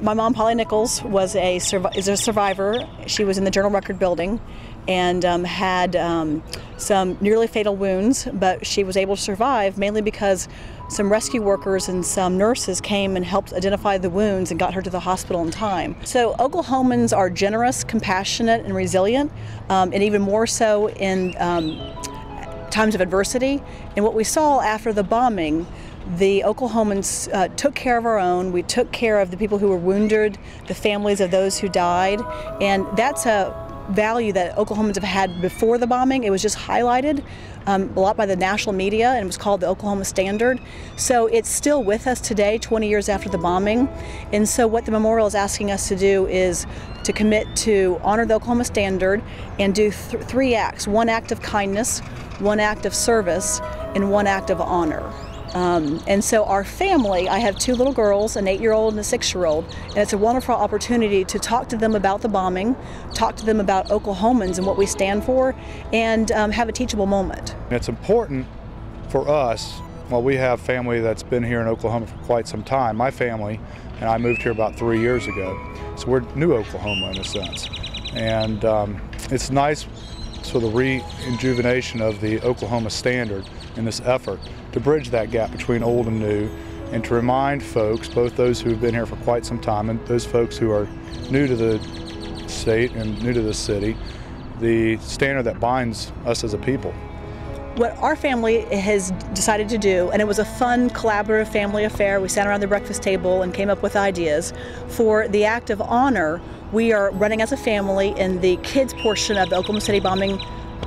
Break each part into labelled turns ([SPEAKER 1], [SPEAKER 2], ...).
[SPEAKER 1] My mom, Polly Nichols, is a survivor. She was in the Journal Record building and had some nearly fatal wounds, but she was able to survive mainly because some rescue workers and some nurses came and helped identify the wounds and got her to the hospital in time. So Oklahomans are generous, compassionate, and resilient, and even more so in times of adversity. And what we saw after the bombing, the Oklahomans took care of our own. We took care of the people who were wounded, the families of those who died, and that's a value that Oklahomans have had before the bombing. It was just highlighted a lot by the national media, and it was called the Oklahoma Standard. So it's still with us today, 20 years after the bombing. And so what the memorial is asking us to do is to commit to honor the Oklahoma Standard and do three acts: one act of kindness, one act of service, and one act of honor. And so our family, I have two little girls, an 8-year-old and a 6-year-old, and it's a wonderful opportunity to talk to them about the bombing, talk to them about Oklahomans and what we stand for, and have a teachable moment.
[SPEAKER 2] It's important for us, well, we have family that's been here in Oklahoma for quite some time. My family and I moved here about 3 years ago, so we're new Oklahoma in a sense. And it's nice for the rejuvenation of the Oklahoma Standard in this effort to bridge that gap between old and new, and to remind folks, both those who have been here for quite some time and those folks who are new to the state and new to the city, the standard that binds us as a people.
[SPEAKER 1] What our family has decided to do, and it was a fun, collaborative family affair, we sat around the breakfast table and came up with ideas. For the act of honor, we are running as a family in the kids portion of the Oklahoma City bombing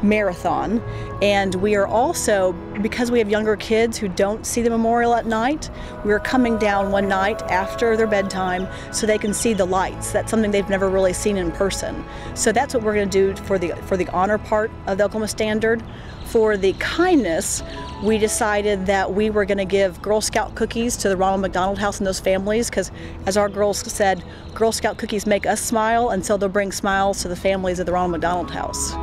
[SPEAKER 1] marathon, and we are also, because we have younger kids who don't see the memorial at night, we are coming down one night after their bedtime so they can see the lights. That's something they've never really seen in person. So that's what we're going to do for the honor part of the Oklahoma Standard. For the kindness, we decided that we were going to give Girl Scout cookies to the Ronald McDonald House and those families, because as our girls said, Girl Scout cookies make us smile, and so they'll bring smiles to the families of the Ronald McDonald House.